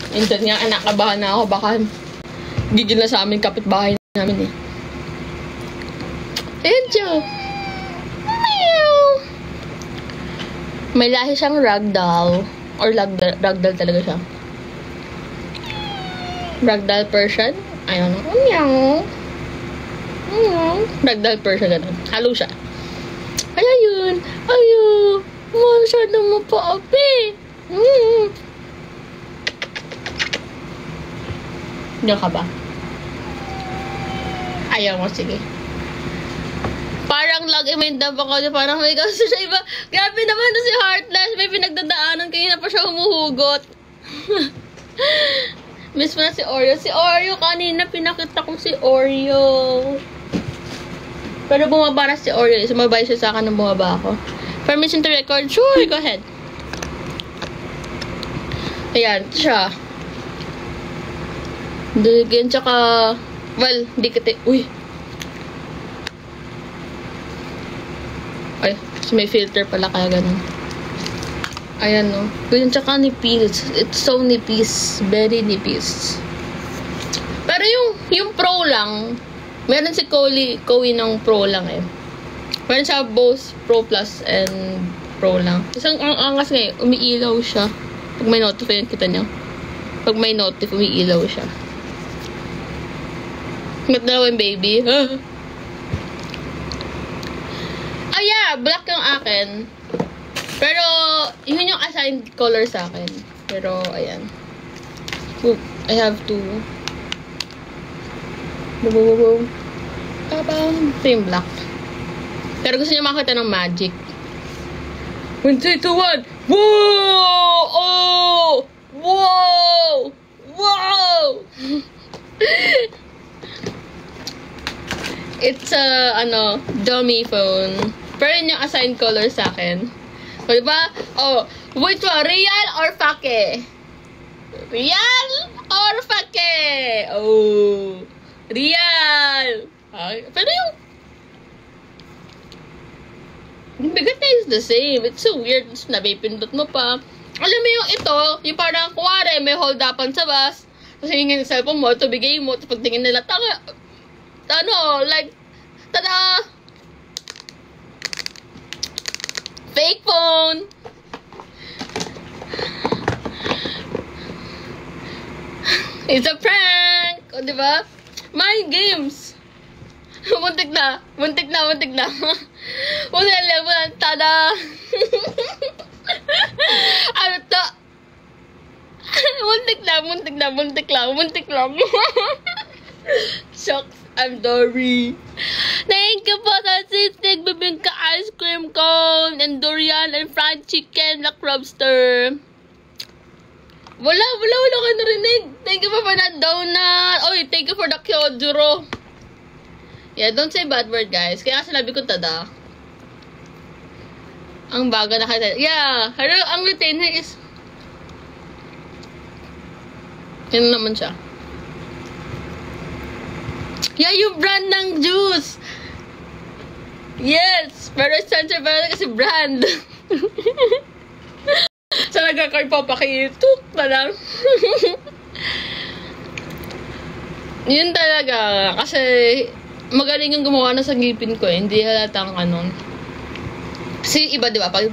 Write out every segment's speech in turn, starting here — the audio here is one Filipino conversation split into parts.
Minsan nga, nakabahan na ako. Baka gigil na sa amin kapitbahay namin eh. Ayan siya. Meow. May lahi siyang ragdoll. Or ragdoll talaga siya. Ragdoll Persian? I don't know. Meow. Meow. Ragdoll Persian, ganun. Halo siya. Ayun. Ayun. Masyado mo pa, api. Diyan ka ba? Ayaw mo, sige. Parang lag-imendap ako. Parang may kasi siya iba. Grabe naman na si Heartless. May pinagdadaanan. Kanina pa siya humuhugot. Miss mo na si Oreo. Si Oreo, kanina pinakita ko si Oreo. Pero bumaba na si Oreo. Sumabay siya sa akin nung bumaba ako. Permission to record? Sure, go ahead. Ayan, siya. Digin, tsaka, well, di kita, uy. Ay, so may filter pala, kaya ganun. Ayan, no. Ganyan, tsaka nipis. It's so nipis. Very nipis. Pero yung pro lang, meron si Kowi ng pro lang eh. Meron siya both Pro Plus and Pro lang. Isang angas ngayon, umiilaw siya. Pag may notif, yun kita niyo. Pag may notif, umiilaw siya. Ba't dalawang baby? Ah, yeah! Black yung akin. Pero, yun yung assigned color sa akin. Pero, ayan. Ooh, I have to. Boom. Ito yung black. Pero gusto niya makita ng magic. 1, 2, 2, 1! Whoa! Oh! Wow! Wow! It's a, dummy phone. Pero yun yung assigned color sa akin. O, diba? Oh, which one? Real or fake? Real or fake? Oh, real. Ay, pero yung bigat na is the same. It's so weird. Nabipindot mo pa. Alam mo yung ito, yung parang kuwari, may hold upan sa bus. Tapos hingin yung cellphone mo, ito bigay mo. Tapos pagtingin nila, like, tada! Fake phone! It's a prank! O, diba? Mind games! Muntik na. Muntik na. Tada! Ano to? Muntik lang. Shucks, I'm sorry. Thank you po sa sisig, bibingka ice cream cone, and durian, and fried chicken, black lobster. Wala ka narinig. Thank you for that donut. Oh, thank you for the kyojuro. Yeah, don't say bad word, guys. Kaya sinabi ko tada. Ang baga na kaya. Yeah, pero ang retainer is yun naman siya. Yeah, yung brand ng juice. Yes, pero essential para kasi brand. So, nagkakard pa pakituk na lang. Yun talaga. Kasi, magaling yung gumawa na sa ngipin ko eh. Hindi halatang Kasi iba, di ba? Pag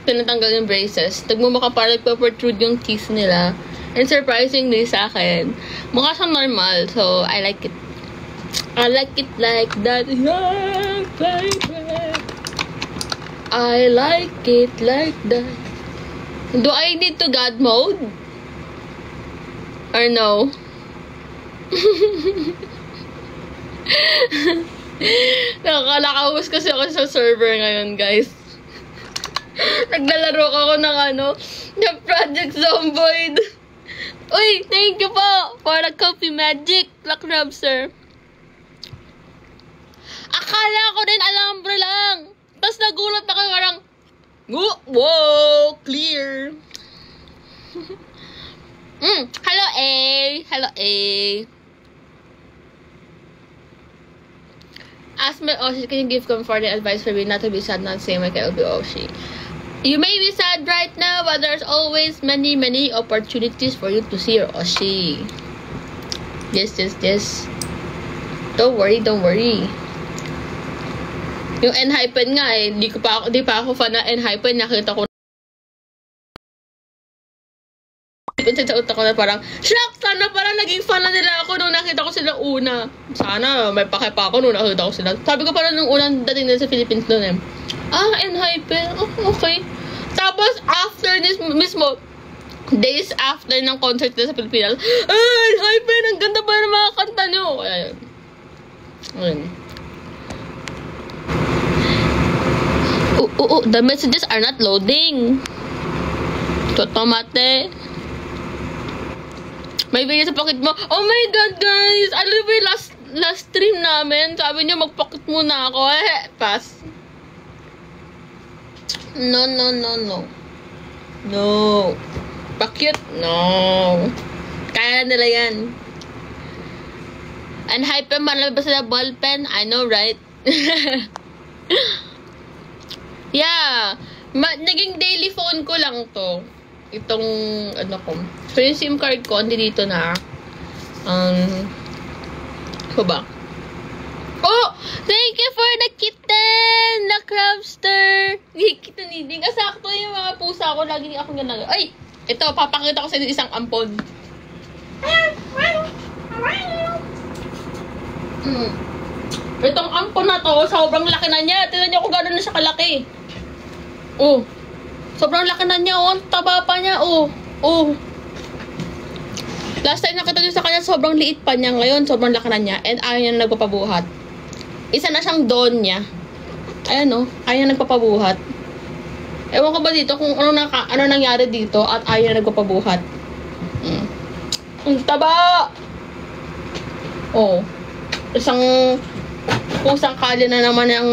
pinatanggal yung braces, nagmumukha parang nagpa-protrude yung teeth nila. And surprisingly sa akin, mukha siyang normal. So, I like it. I like it like that. Yeah, baby. I like it like that. Do I need to God mode? Or no? Nakalakahus kasi ako sa server ngayon, guys. Naglalaro ako ng Project Zomboid. Uy, thank you po for the coffee magic, Black Lobster. Akala ko din alambre lang. Tapos nagulat ako parang, wow, clear. Hello, A. Hello, A. Ask my Oshi, can you give comforting advice for me not to be sad, not saying like I will be Oshi? You may be sad right now, but there's always many opportunities for you to see your Oshi. Yes. Don't worry. Yung Enhypen nga eh, di pa ako fan na Enhypen, nakita ko sa utak ko na parang, shock! Sana parang naging fan na nila ako nung nakita ko sila una. Sana may pakipa ako nung nakita ko sila. Sabi ko parang nung unang dating nila sa Philippines doon eh. Enhypen. Oh, okay. Tapos, after this mismo, days after ng concert nila sa Pilipinas, Enhypen! Ang ganda pa ng mga kanta nyo! Ayun. The messages are not loading. Totomate. May video sa pocket mo. Oh my God, guys! Alam mo yung last stream namin? Sabi niyo, mag-pocket muna ako. Pass. No. Pocket? No. Kaya nila yan. And hype malabas ba sila ballpen? I know, right? Yeah. Naging daily phone ko lang to. Itong, ko. So, yung SIM card ko, hindi dito na. Ba? Oh! Thank you for the kitten! The crabster! Kitten niding. Sakto yung mga pusa ko. Lagi akong ganun. Ay! Ito, papakita ko sa inyo isang ampon. Itong ampon na to, sobrang laki na niya. Tignan niyo kung gano'n na siya kalaki. Oh! Sobrang laki na niya, oh. Taba pa niya, oh. Oh. Last time nakita niyo sa kanya, sobrang liit pa niya. Ngayon, sobrang laki na niya. And ayaw niya na nagpapabuhat. Isa na siyang don niya. Ayan, oh. Ayaw niya nagpapabuhat. Ewan ko ba dito kung ano nangyari dito at ayaw niya nagpapabuhat. Ang taba! Oh. Isang pusang kali na naman yung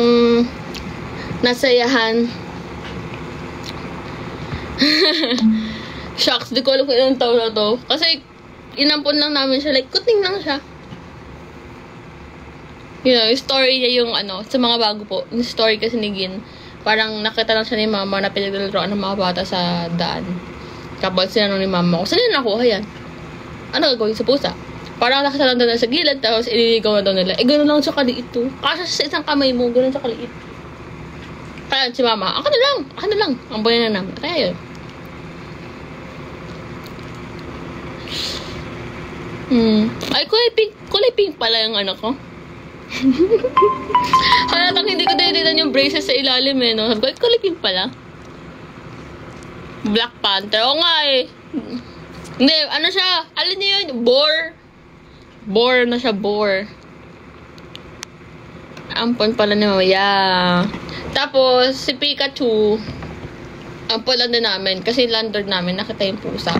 nasayahan. Shucks, di ko alam kung ilang taon na to. Kasi, inampon lang namin siya. Like, kuting lang siya. You know, yung story niya yung sa mga bago po. Yung story kasi ni Gin. Parang nakita lang siya ni mama na pinaglaruan ng mga bata sa daan. Tapos sinanong ni mama ko, saan nila nakuha yan? Ano gagawin sa pusa? Parang nakita lang doon sa gilid, tapos ililigaw na daw nila. Gano'n lang siya kaliit to. Kasi sa isang kamay mo, gano'n siya kaliit. Kaya si mama, ako na lang. Ang boy na namin. Kaya yun. Ay, kulay pink pala yung anak ko. Halatang hindi ko dinidinan yung braces sa ilalim eh, no? Sabi ko, kulay pink pala. Black Panther. O nga eh. Hindi, siya? Alin niyo yun? Boar na siya, boar. Ampon pala ni mama. Yeah. Tapos, si Pikachu, ampon lang din namin. Kasi landlord namin, nakita yung pusa.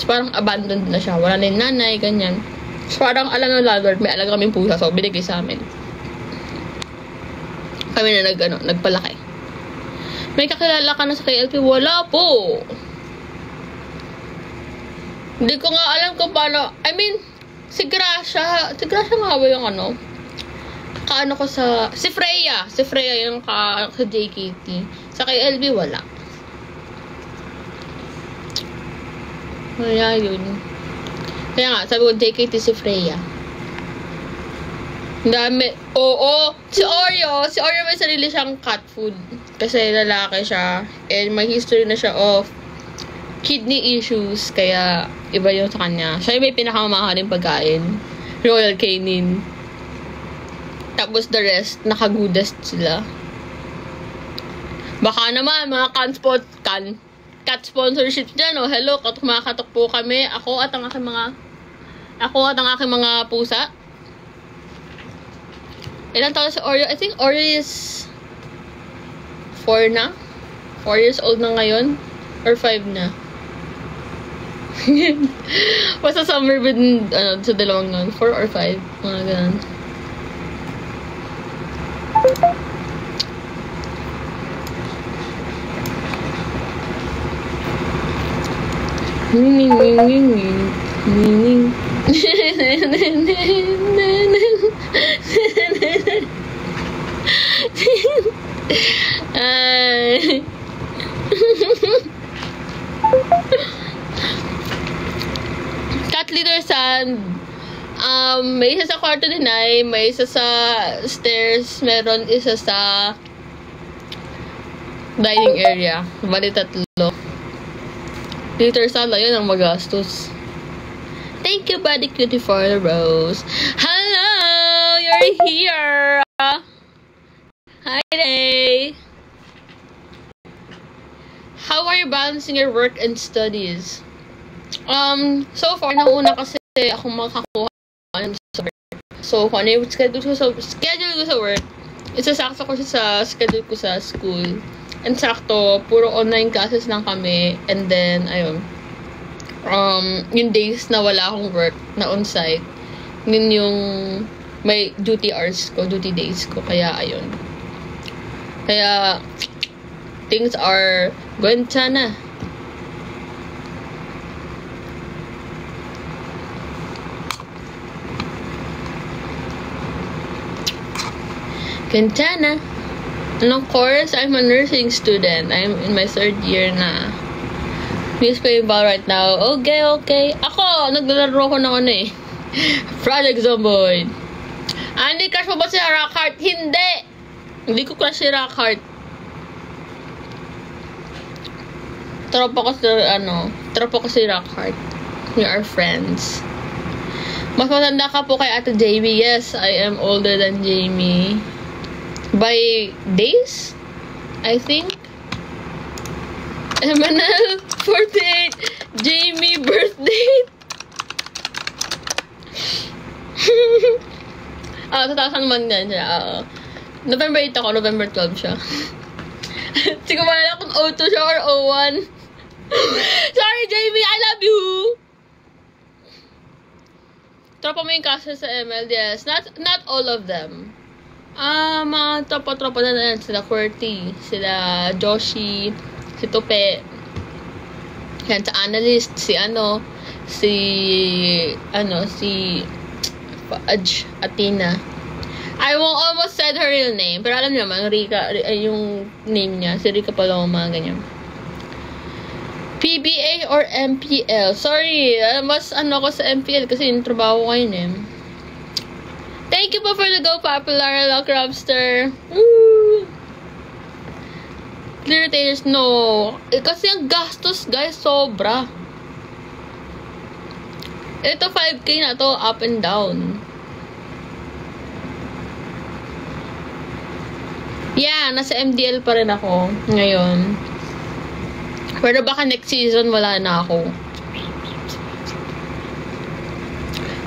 So, parang abandoned na siya. Wala na yung nanay, ganyan. So, parang alam ng landlord, may alaga kaming pusa. So, binigay sa amin. Kami na nagpalaki. May kakilala ka na sa KLP? Wala po. Hindi ko nga alam kung paano. I mean, si Gracia nga ba yung ko sa... Si Freya yung sa JKT. Sa KLB, wala. Kaya yun. Kaya nga, sabi ko, JKT si Freya. Dami. Oo. Si Oreo may sarili siyang cat food. Kasi lalaki siya. And may history na siya of kidney issues. Kaya, iba yung sa kanya. Siya yung may pinakamamahaling pagkain. Royal Canin. Tapos the rest, naka-goodest sila. Baka naman, mga cat sponsorships dyan, oh. Hello, kumakatok po kami. Ako at ang aking mga pusa. Ilan taon si Oreo? I think Oreo is 4 na. 4 years old na ngayon. Or 5 na. Basta somewhere within, sa dalawang nun. 4 or 5. Mga ganun. Cat litter sand. May isa sa kwarto ni Nay, may isa sa stairs, meron isa sa dining area. Bali 3. Litter sand, ayun ang magastos. Thank you, Buddy Cutie, for the rose. Hello! You're here! Hi, Day! How are you balancing your work and studies? So far, nauna kasi ako makakuha sa work. So, kung ano yung schedule ko sa work, isasakto ko siya sa schedule ko sa school. And sakto, puro online classes lang kami. And then, ayun. Yung days na wala akong work, na on-site, yun yung may duty hours ko, duty days ko. Kaya, ayun. Kaya, things are going sana. Gantana. Anong course? I'm a nursing student. I'm in my 3rd year na. Miss ko yung ball right now. Okay. Ako, naglalaro ko ng ano eh. Project Zomboid. Hindi crush mo ba si Rockheart? Hindi! Hindi ko crush si Rockheart. Tropa ko si Rockheart. We are friends. Mas matanda ka po kay Ate Jamie. Yes, I am older than Jamie. By days, I think. MNL 48 Jamie birthday. 2001 yan siya. November 8 ako, November 12 siya. Siguro wala kung 02 siya or 01. Sorry, Jamie, I love you. Tropa mo yung kaso sa ML, yes. Not all of them. Mga tropa na yan. Sila QWERTY, sila Joshi, si Tope. Yan, sa analyst, si Fudge, Athena. I almost said her real name. Pero alam niyo naman, Rika, yung name niya. Si Rika Paloma, ganyan. PBA or MPL? Sorry, mas ko sa MPL kasi yung trabaho ko ngayon eh. Thank you po for the go popular, Lock Robster. Woo! Clear retailers, no. Kasi ang gastos, guys, sobra. Ito 5K na to, up and down. Yeah, nasa MDL pa rin ako ngayon. Pero baka next season wala na ako.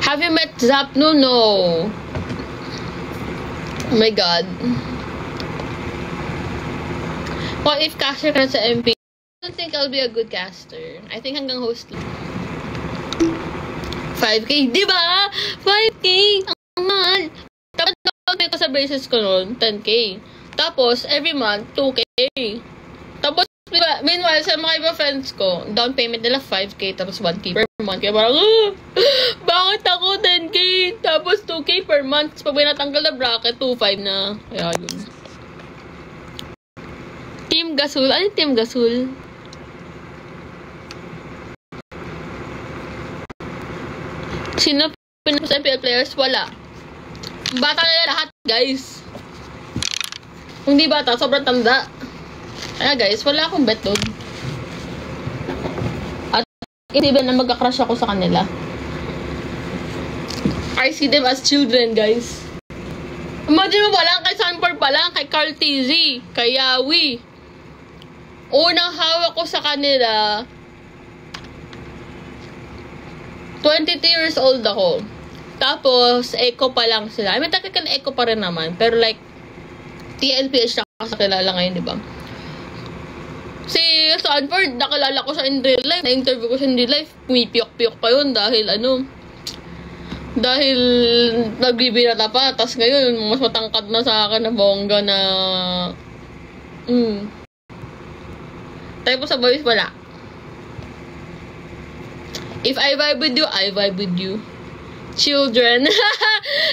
Have you met Zapno? No. Oh my God. What if caster ka sa MP? I don't think I'll be a good caster. I think hanggang host lang. 5K, di ba? 5K! Ang mahal! Tapos na ko sa braces ko noon, 10K. Tapos, every month, 2K. Tapos, meanwhile, sa mga iba friends ko, down payment nila 5K, tapos 1K per month. Kaya parang, bakit ako 10K? Tapos 2K per month. Tapos pag may natanggal na bracket, 2.5 na. Kaya yun. Team Gasul. Ano yung Team Gasul? Sino pinapos sa MPL players? Wala. Bata na lahat, guys. Kung di bata, sobrang tanda. Kaya guys, wala akong bet doon. At hindi ba na magka-crush ako sa kanila? I see them as children, guys. Imagine mo pa lang, kay Sanford pa lang, kay Carl TZ, kay Yawi. Unang hawak ko sa kanila, 22 years old ako. Tapos, echo pa lang sila. I mean, technical echo pa rin naman. Pero like, TNPH na kasi kilala ngayon, di ba? Si Sanford, nakilala ko siya in real life. Na-interview ko siya in real life. Pumipiyok-piyok pa yun dahil dahil nagbibirata pa. Tapos ngayon, mas matangkad na sa akin na bongga na Tapos sa boys, wala. If I vibe with you, I vibe with you. Children.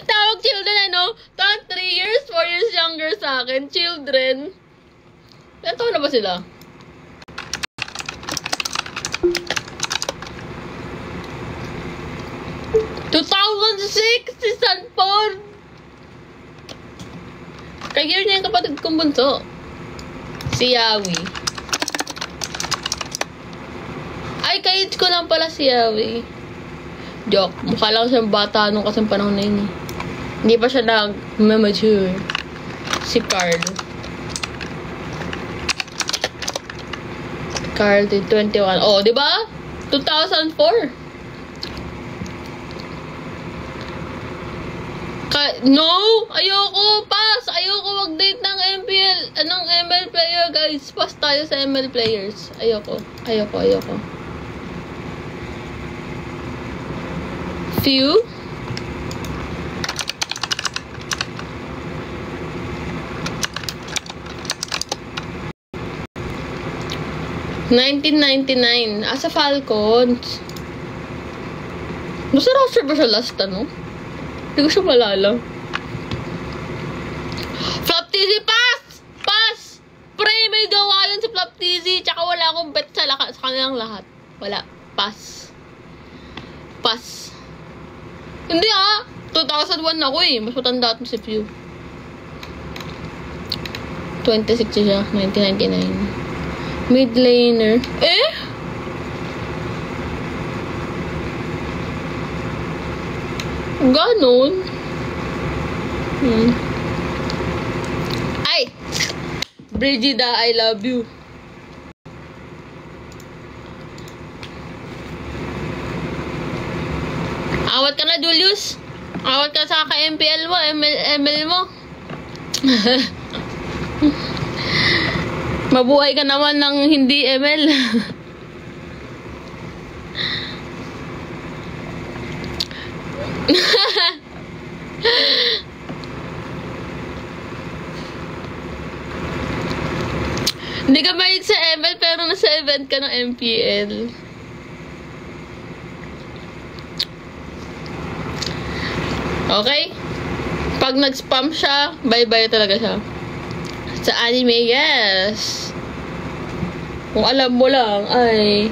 Tawag children, ano? 3 years, 4 years younger sa akin. Children. Ilan taon na ba sila? 2006 si Sanford. Kaya niya yung kapatid kong bunso. Si Yawi. Ay, ka-age ko lang pala si Yawi. Joke. Mukha lang siyang bata nung kasang panahon na yun eh. Hindi pa siya nag-mature. Si Carl. Carl, 21. Oh, di ba? 2004. No! Ayoko! Pass! Ayoko mag-date ng MPL. Anong ML player, guys? Pass tayo sa ML players. Ayoko. Few? $19.99. Sa Falcons. Nasa roster ba siya last, ano? Hindi ko siya malala. Flop TZ, pass! Pass! Pre, may gawa yun si Flop TZ. Tsaka wala akong bet sa kanilang lahat. Wala. Pass. Pass. Hindi 2001 ako eh. Mas matanda ito si Few. 26 siya. 1999. Mid laner. Ganon. Ay! Brigida, I love you. Awat ka na, Julius. Awat ka sa ka-MPL mo, ML mo. Mabuhay ka naman ng hindi ML. Hindi ka mahilig sa ML pero nasa event ka ng MPL. Okay? Pag nag-spam siya, bye-bye talaga siya. Sa anime, yes. Kung alam mo lang, ay...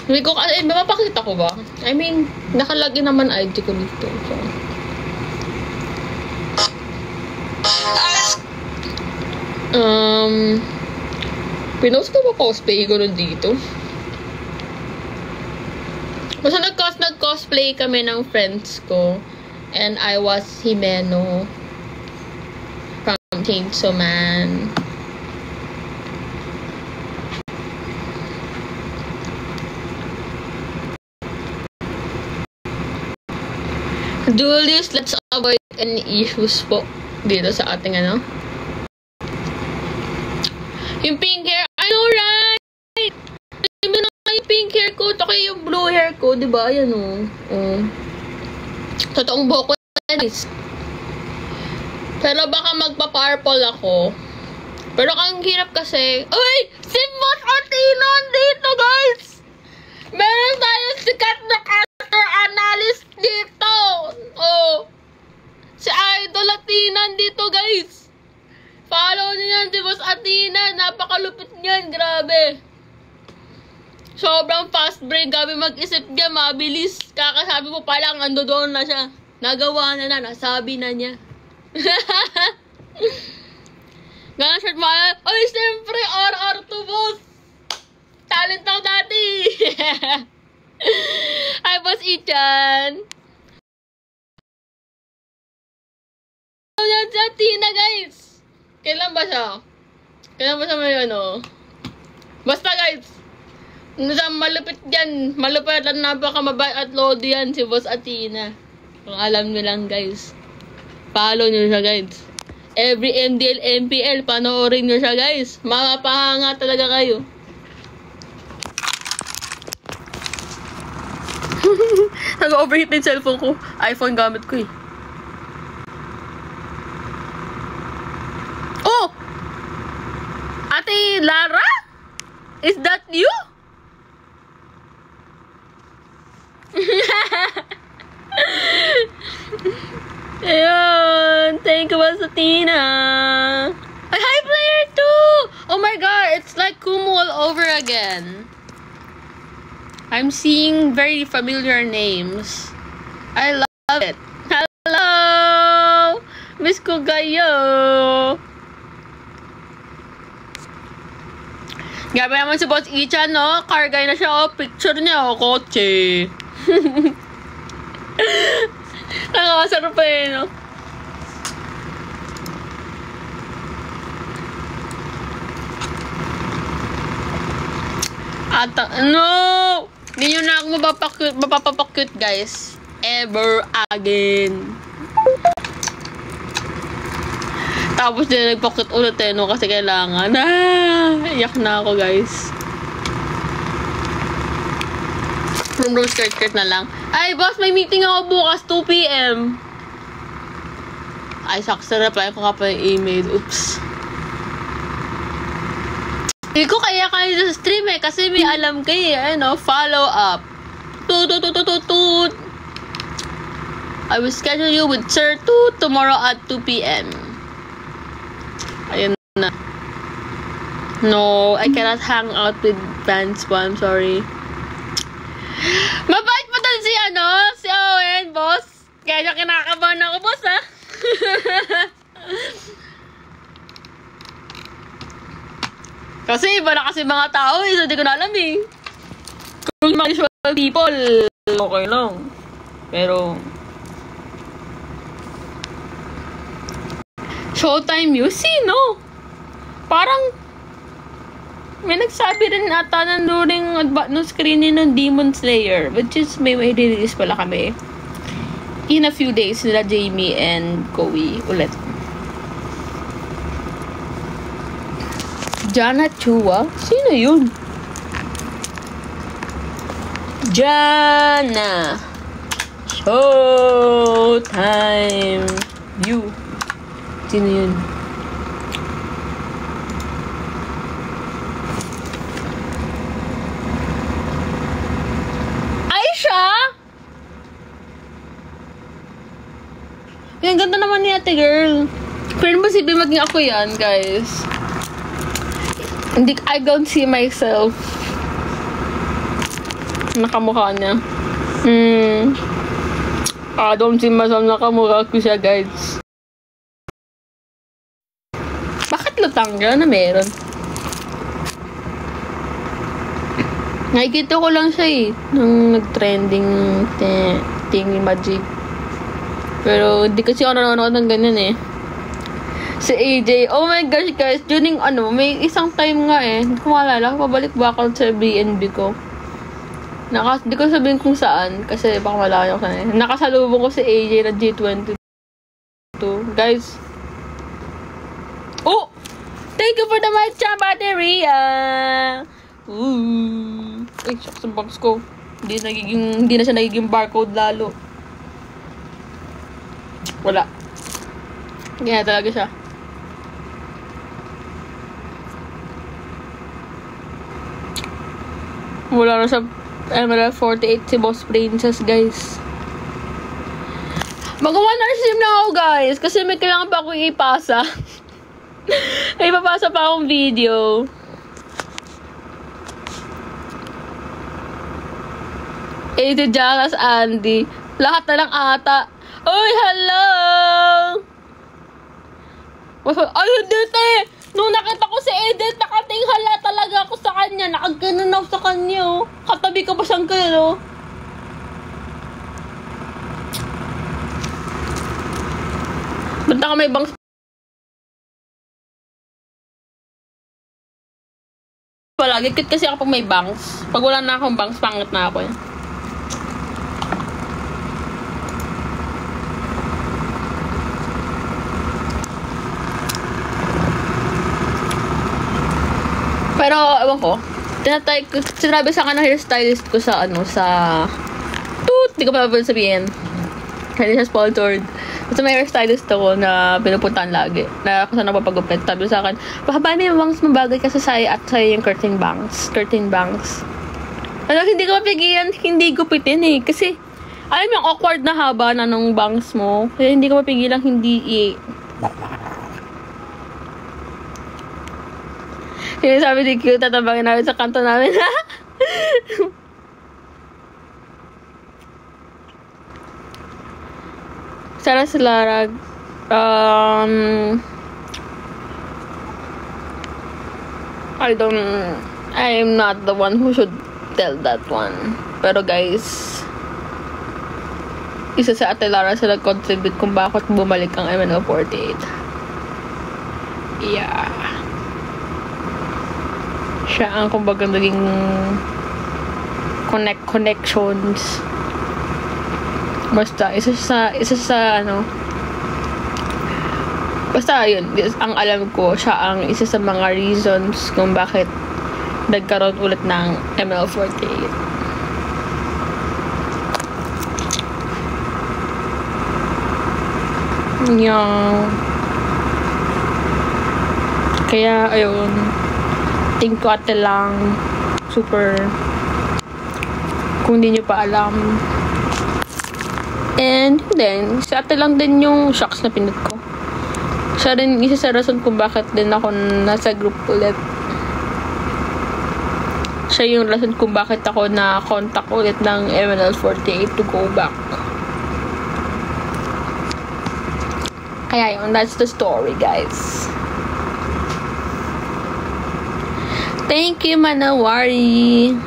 Hindi ko, mapapakita ko ba? I mean, nakalagin naman ID ko dito. So. Pinost ko ba cosplay ko nun dito? Basta nag-cosplay kami ng friends ko. And I was Himeno from Chainsaw Man. Julius, let's avoid any issues po dito sa ating ano. Yung pink hair, I know right! Yung pink hair ko, ito kayo yung blue hair ko, diba? Ayan totoong buhok ko guys. Pero baka magpa-purple ako. Pero ang hirap kasi, uy! Si Boss Athena dito guys! Meron tayong sikat na character analyst dito! Si Idol Athena dito guys! Follow niyo yan si Boss Athena! Napakalupit niyan, grabe! Sobrang fast brain, gabi mag-isip niya, mabilis. Kakasabi mo pa lang, ando doon na siya. Nagawa na, nasabi na niya. Ganun siya mahal. Ay, siyempre, RR2 boss. Talent ako dati. Hi, Boss Ichan. Yan si Athena, guys. Kailan ba siya? Kailan ba siya may ano? Basta, guys. Malupit yan. Malupit at napakamabay at load yan si Boss Athena. Kung alam nyo lang guys. Follow nyo siya guys. Every MDL, MPL, panoorin nyo siya guys. Mapahanga talaga kayo. Nag-overheat na yung cellphone ko. iPhone gamit ko eh. Oh! Ate Lara? Is that you? Ayun, thank you, Boss Athena. Ay, hi, player 2! Oh my god, it's like Kumu all over again. I'm seeing very familiar names. I love it. Hello! Miss ko kayo! Gabi naman si Boss Ichan, no? Kargay na siya, oh. Picture niya, oh. Kotse. Nakakasarap pa eh, no? At, no! Hindi nyo na ako mapapakute, guys. Ever again. Tapos din nagpakute ulit eh, no? Kasi kailangan. Iyak na ako, guys. From skirt na lang. Ay, boss, may meeting ako bukas, 2 p.m. Ay, saks na reply ko ka pa yung email. Oops. Hindi ko kaya sa stream eh, kasi may alam kayo, ano, follow up. Toot. I will schedule you with Sir Toot tomorrow at 2 p.m. Ayun na. No, I cannot hang out with fans po, I'm sorry. Mabait pa din si Owen, boss. Kaya kinakabahan ako, boss, ha? Kasi iba na kasi mga tao eh, so di ko na alam eh. Kung mga usual people, okay lang. Pero Showtime music, no? Parang may nagsabi rin ata ng during no screening ng Demon Slayer, which is may release pala kami in a few days nila Jamie and Koei ulit. Jana Chua? Sino yun? Jana Showtime You. Sino yun? Aisha? Ang ganda naman ni ate girl. Pero ba si maging ako yan, guys? I don't see myself nakamukha niya. I don't see myself nakamukha ko siya, guys. Bakit lutang ka na meron? Nakikita ko lang siya eh nung nag-trending Tingy Magic. Pero hindi kasi ako nanonood ng ganyan eh. Si AJ, oh my gosh guys, during may isang time nga eh, hindi ko maalala, pabalik ba ako sa BNB ko. Hindi ko sabihin kung saan, kasi baka malayo ko na eh. Nakasalubong ko si AJ na G22. Guys. Oh! Thank you for the matcha battery! Ay, shock sa box ko. Hindi na siya nagiging barcode lalo. Wala. Kaya talaga siya. Wala na sa Emerald 48 si Boss Princess, guys. Mag-1 hour stream na ako, guys. Kasi may kailangan pa akong ipasa. May ipapasa pa akong video. Ate Jalas Andy. Lahat na lang ata. Uy, hello! Ay, hindi, te! Nung nakita ko si Edith, nakatinghala talaga ako sa kanya. Nakaganon ako sa kanya, oh. Katabi ko pa siyang gano'n, oh. Banta ka may bangs. Palagi, cute kasi ako pag may bangs. Pag wala na akong bangs, pangit na ako, eh. Pero, ewan ko, sinabi sa akin ng hairstylist ko sa, Toot! Di ko pa sabihin. Hindi siya sponsored. Kasi may hairstylist ako na pinupuntahan lagi. Na kung saan napapagupit. Sabi sa akin, pahabaan mo yung bangs mabagay kasi sa'yo at sa'yo yung curtain bangs. Pero hindi ko mapigilan, hindi gupitin eh. Kasi, alam mo yung awkward na haba na nung bangs mo. Kaya hindi ko mapigilan, hindi Sabi ni Q, tatabangin namin sa kanto namin. Sarah Silarag, I'm not the one who should tell that one. Pero guys, isa sa Ate Lara sa nag-contribute kung bakit bumalik ang MNL48. Yeah. Siya ang kumbaga naging connections. Basta, isa sa ano, basta yun, ang alam ko, siya ang isa sa mga reasons kung bakit nagkaroon ulit ng ML48. Yeah. Kaya, ayun, think ko ate lang, super, kung hindi nyo pa alam. And then, sa ate lang din yung shocks na pinut ko. Siya rin isa sa rason kung bakit din ako nasa group ulit. Siya yung rason kung bakit ako na-contact ulit ng MNL48 to go back. Kaya yun, that's the story, guys. Thank you, Manawari.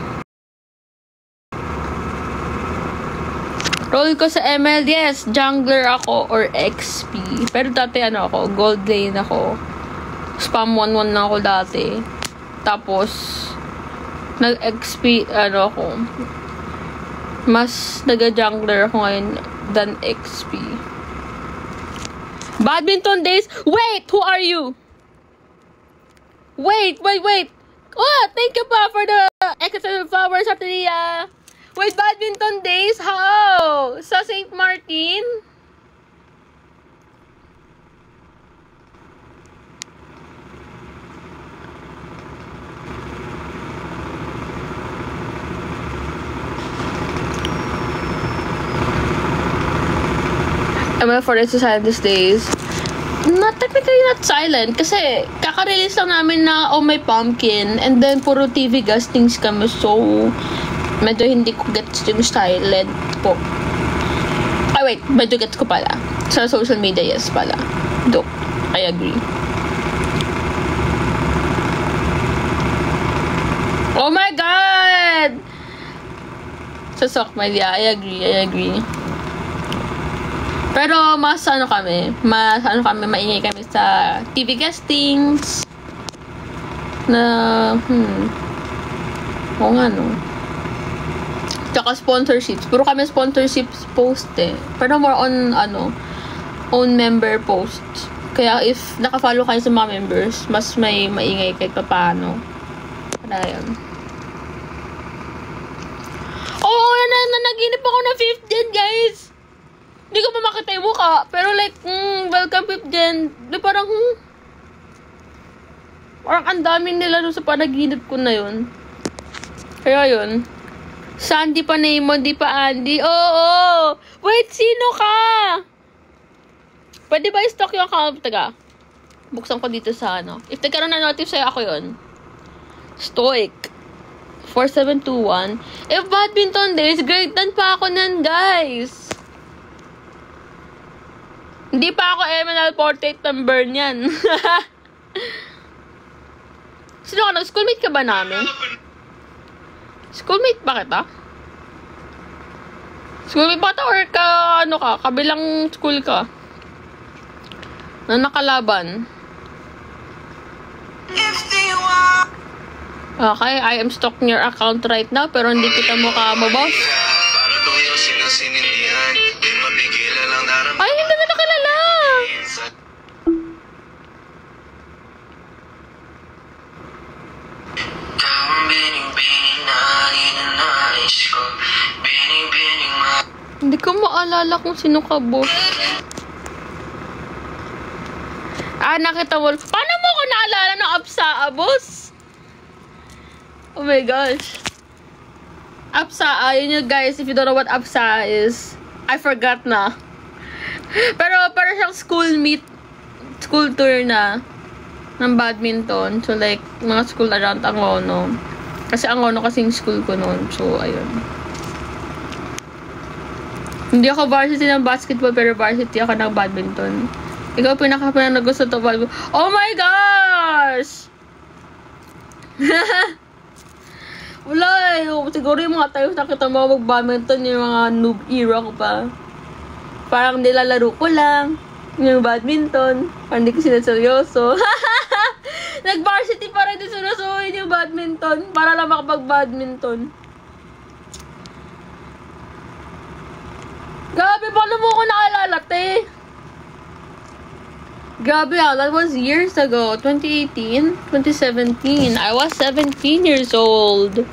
Role ko sa ML, yes, jungler ako or XP. Pero dati ano ako, gold lane ako. Spam 1-1 na ako dati. Tapos, nag-XP, ano ako. Mas nag-jungler ako ngayon than XP. Badminton days? Wait! Who are you? Wait! Oh, thank you pa for the excellent flowers, Atria. Wait, badminton days? How? Sa St. Martin? ML48 silent these days. Technically not silent kasi kaka-release lang namin na Oh My Pumpkin and then puro TV gustings kami, so medyo hindi ko gets yung silent po. Ay wait, medyo gets ko pala. Sa social media, yes pala. Do, I agree. Oh my God! Sa Sokmal, yeah, I agree. Pero mas ano kami, maingay kami sa TV guestings na, oo nga no. Tsaka sponsorships. Puro kami sponsorships post eh. Pero more on, own member posts. Kaya if naka-follow kayo sa mga members, mas may maingay kahit pa paano. Kaya yun. Oo, nanaginip ako na 5th gen, guys! Hindi ko pa makita yung mukha. Pero like, welcome 5th gen. Parang ang dami nila doon sa panaginip ko na yun. Kaya yun. Sandy pa Naymon, di pa Andy. Oo! Wait, sino ka? Pwede ba i-stock yung account? Taga, buksan ko dito sa ano. If nagkaroon na notice sa'yo, ako yun. Stoic. 4721. If badminton days, grade 10 pa ako nan, guys. Hindi pa ako MNL48 member niyan. Sino ka? Schoolmate ka ba namin? Schoolmate ba kita? Schoolmate ba kita or kabilang school ka? Na nakalaban? Okay, I am stalking your account right now pero hindi kita mukha mo, boss. Ay, hindi na nakilala! Hindi ko maalala kung sino ka, boss. Nakita mo. Paano mo ko naalala ng Apsaa, boss? Oh my gosh. Apsaa, yun yung guys, if you don't know what Apsaa is, I forgot na. Pero siyang school tour na ng badminton. So like, mga school around Angono. Kasi Angono kasing school ko noon. So, ayun. Hindi ako varsity ng basketball, pero varsity ako ng badminton. Ikaw pinaka-pinag gusto to badminton. Oh my gosh! Wala eh. Siguro yung mga tayo nakita mo mag-badminton, yung mga noob era ko pa. Parang nilalaro ko lang. Yung badminton. Parang hindi ko sinaseryoso. Nag-varsity pa rin din sinusuhin yung badminton. Para lang makapag-badminton. Grabe, paano mo ko naalala, te? Grabe that was years ago. 2018, 2017. I was 17 years old.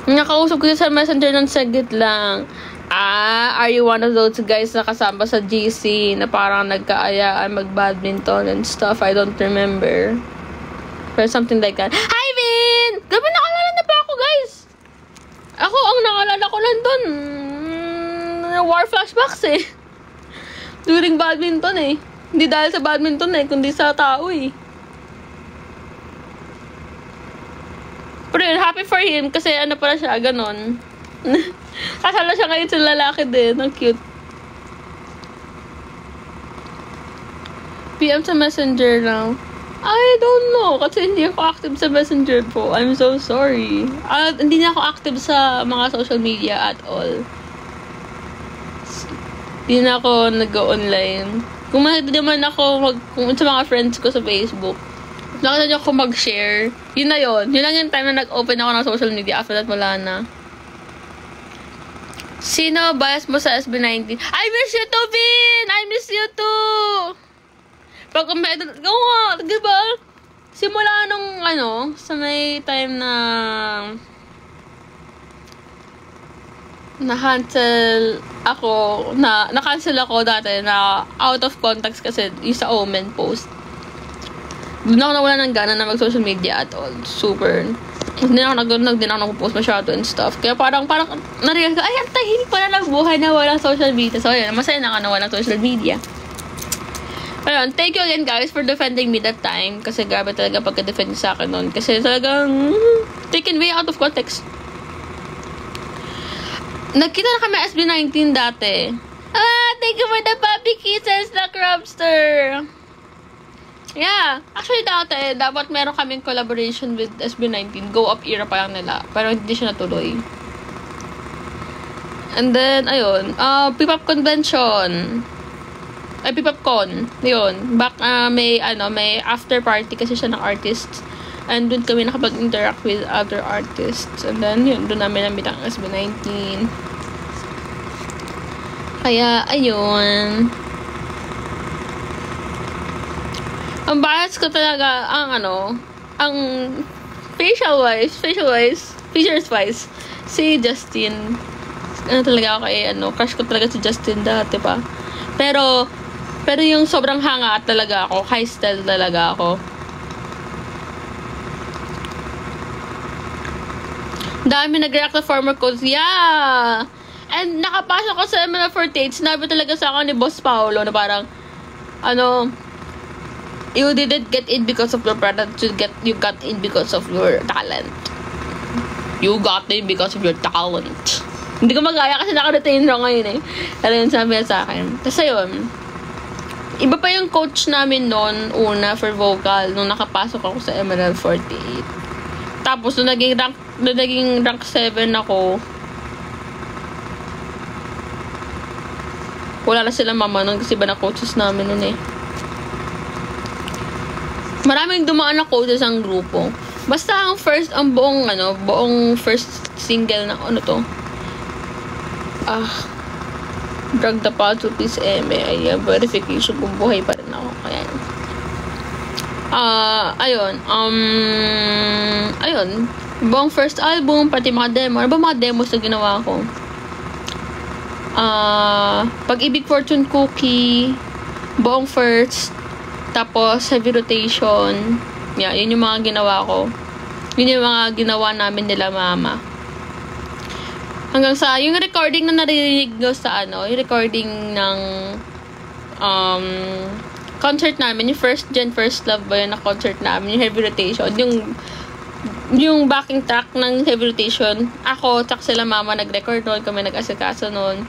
Nakausap ko sa messenger ng saglit lang. Are you one of those guys na kasama sa GC na parang nagkaayaan mag-badminton and stuff? I don't remember. Or something like that. Hi, Vin! Grabe, nakalala na pa ako, guys! Ako, ang nakalala ko lang dun. War flashbacks eh. During badminton eh. Hindi dahil sa badminton eh, kundi sa tao eh. Pero yun, happy for him kasi ano pala siya, ganon. Kasala siya ngayon sa lalaki din. Ang cute. PM sa messenger lang. I don't know. Kasi hindi ako active sa messenger po. I'm so sorry. Hindi na ako active sa mga social media at all. Hindi na ako nag-online. Kung makita naman ako kung sa mga friends ko sa Facebook, nakita niyo ako mag-share. Yun na yun. Yun lang yung time na nag-open ako ng social media. After that, wala na. Sino bias mo sa SB19? I miss you too, Vin! I miss you too! Pag medal, diba? Simula nung, sa may time na na-cancel ako, na-cancel ako dati na out of context kasi yung sa Omen post. Doon ako nawala ng gana na mag-social media at all. Super. Hindi ako nag-post masyado and stuff. Kaya parang na-realize ko, ay, ang tahimik pala ng buhay na walang social media. So, ayun, masaya na ka na walang social media. Ayun, thank you again guys for defending me that time. Kasi grabe talaga pagka-defend sa akin nun. Kasi talagang taken way out of context. Nagkita na kami SB19 dati. Thank you for the puppy kisses na Crabster. Yeah. Actually dati, dapat meron kaming collaboration with SB19. Go Up era pa lang nila. Pero hindi siya natuloy. And then, ayun. P-pop convention. Ay, P-pop con. Yun. May after party kasi siya ng artists. And doon kami nakapag-interact with other artists. And then, yun. Doon namin nabit ang SB19. Kaya, ayun. Ang bias ko talaga, ang features-wise, si Justin. Talaga ako crush ko talaga si Justin dati pa. Pero yung sobrang hanga talaga ako, high style talaga ako. Dami nag-react na former codes. Yeah! And nakapasok ko sa ML48, sinabi talaga sa akin ni Boss Paolo na parang, you didn't get in because of your product, you got in because of your talent. You got in because of your talent. Hindi ko magaya kasi naka-retain lang ngayon eh. Pero yun sabi sa akin. Tapos ayun, iba pa yung coach namin noon, una for vocal, nung nakapasok ako sa ML48. Tapos, nung naging rank 7 ako, wala na sila mama nun kasi iba na coaches namin nun eh. Maraming dumaan na coaches ang grupo. Basta ang buong first single na Drag the Path to Peace ay verification kung buhay pa rin ako. Kaya ayun, buong first album, pati mga demo. Ano ba mga demos na ginawa ko? Pag-ibig Fortune Cookie, buong first, tapos heavy rotation. Yeah, yun yung mga ginawa ko. Yun yung mga ginawa namin nila mama. Hanggang sa, yung recording na naririnig nyo sa yung recording ng concert namin, yung first love ba yun na concert namin, yung heavy rotation, yung yung backing track ng Heavy Rotation, ako, tsaka sila mama nag-record noon, kami nag-asikaso noon.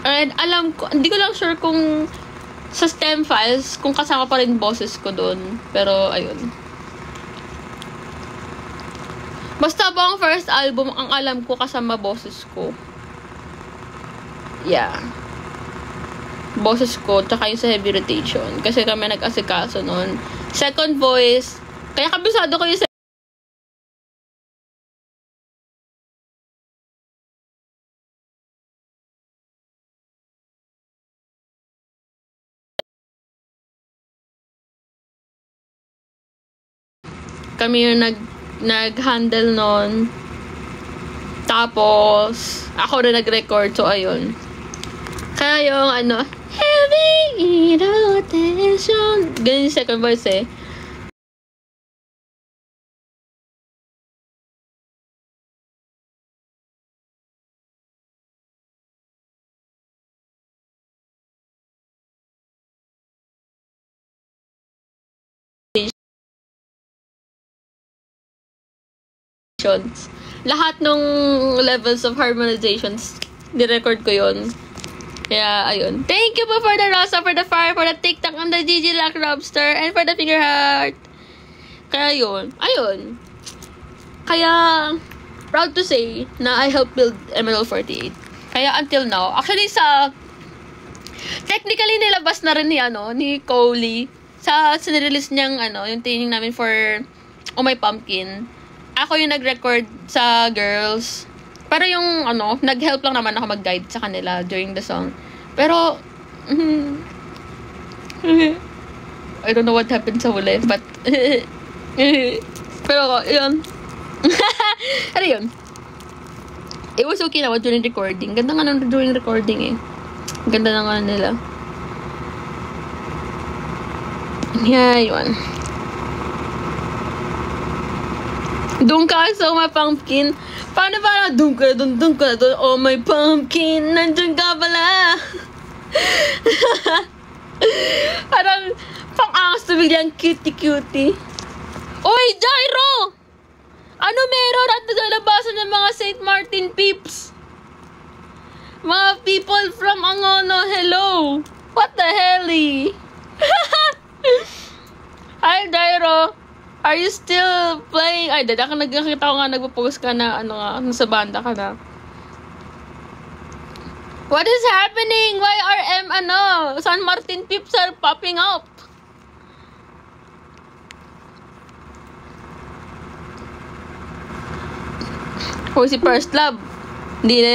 And alam ko, hindi ko lang sure kung sa stem files, kung kasama pa rin boses ko doon. Pero, ayun. Basta ba ang first album, ang alam ko kasama boses ko. Yeah. Boses ko, tsaka yung sa Heavy Rotation. Kasi kami nag-asikaso noon. Second voice, kaya kabisado ko yung kami yung nag-handle nun. Tapos, ako na nag-record. So, ayun. Kaya yung heavy rotation. Ganyan yung second voice eh. Lahat ng levels of harmonizations, ni-record ko yun. Kaya, ayun. Thank you po for the Rosa, for the fire, for the TikTok, and the GG Lack Lobster, and for the finger heart. Kaya, yun. Ayun. Kaya, proud to say na I helped build ML48. Kaya, until now, actually technically, nilabas na rin ni Coley, sa sinirelease niyang, yung training namin for Oh My Pumpkin. Ako yung nag-record sa girls. Pero yung, nag-help lang naman ako mag-guide sa kanila during the song. Pero, I don't know what happened sa huli, but, pero, yun. Ano yun? It was okay naman during recording. Ganda nga nung during recording eh. Ganda na nga nila. Yeah, yun. Doon ka sa My Pumpkin. Paano ba? Doon ka doon. Oh my pumpkin, nandun ka pala. Parang pang-angas na biglang cutie. Oy, Jairo! Ano meron at naglabasan ng mga St. Martin peeps? Mga people from Angono, hello! What the hell? Hi, Jairo! Are you still playing? Ay, nakita ko nga nagpo-post ka na, sa banda ka na. What is happening? Why are San Martin peeps are popping up? O, si First Love. Hindi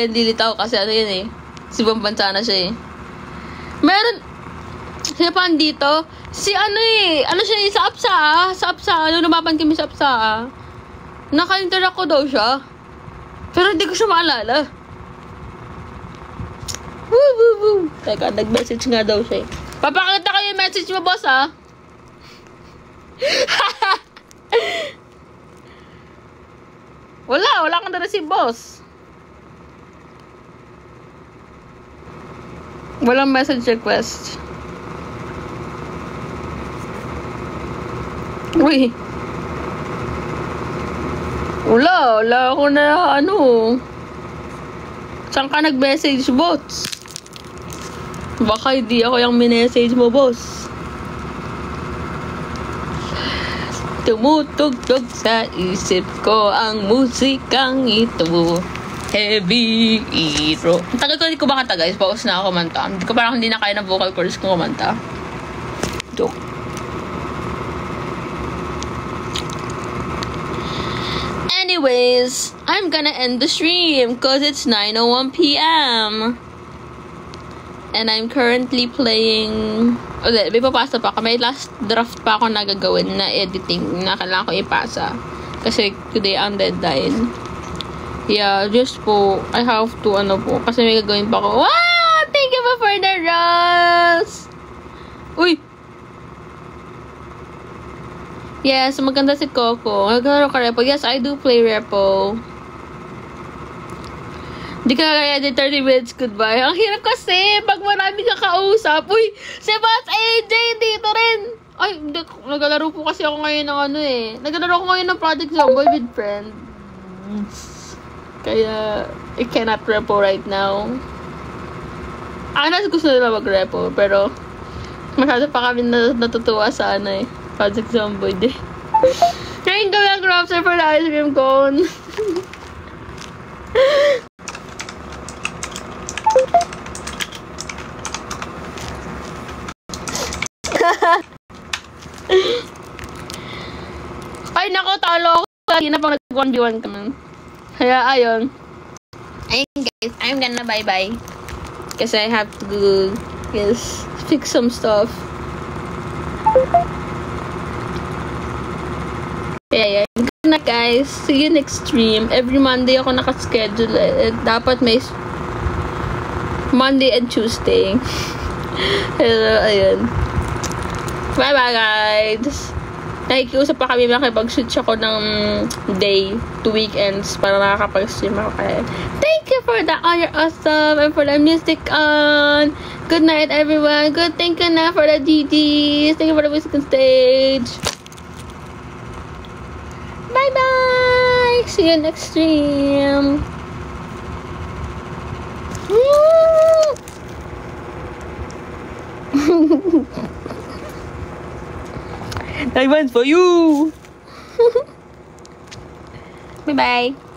dilitaw kasi yun eh. Si Bambansa na siya eh. Meron, sino pa andito? Si siya sa APSA, lumaban kami sa APSA. Naka-interact ko daw siya. Pero hindi ko siya maalala. Woo. Teka, nag-message nga daw siya. Papakita ko yung message mo, boss, ha? Wala kang dala si boss. Walang message request. Uy. Wala ako na Saan ka nag-message, boss? Baka hindi ako yung minessage mo, boss. Tumutugtog sa isip ko ang musikang ito. Heavy hero. Ang tagal ko hindi ko makanta, guys. Paus na ako kumanta. Parang hindi na kaya ng vocal cords ko kumanta. Joke. Anyways, I'm gonna end the stream because it's 9:01 p.m. And I'm currently playing... Okay, may papasa pa ako. May last draft pa ako nagagawin na editing na kailangan ko ipasa. Kasi today ang deadline. Yeah, just po, I have to, kasi may gagawin pa ako. Wow! Thank you for the rose! Uy! Yes, maganda si Coco. Naglaro ka repo. Yes, I do play repo. Di ka kaya di 30 minutes goodbye. Ang hirap kasi pag marami ka kausap. Uy, si Boss AJ dito rin. Ay, naglalaro po kasi ako ngayon ng naglalaro ako ngayon ng Project Zomboid with friends. Kaya, I cannot repo right now. Gusto nila mag-repo, pero masyado pa kami natutuwa sa Project Zomboid eh. Thank you lang, Grabster, for the ice cream cone. Ay, nako, talo ako. Lagi na pang nag-1v1 ka man. Kaya, ayun. Ayun, guys. I'm gonna bye-bye. Kasi I have to, fix some stuff. Kaya, yan. Good night, guys. See you next stream. Every Monday ako nakaschedule. Dapat may Monday and Tuesday. Pero, ayun. Bye-bye, guys. Nakikiusap pa kami, makipag-switch ako ng day to weekends para makakapag-stream ako kaya. Thank you for the all your awesome and for the music on. Good night, everyone. Thank you na for the DDs. Thank you for the music on stage. Bye-bye. See you next stream. That one's for you. Bye-bye.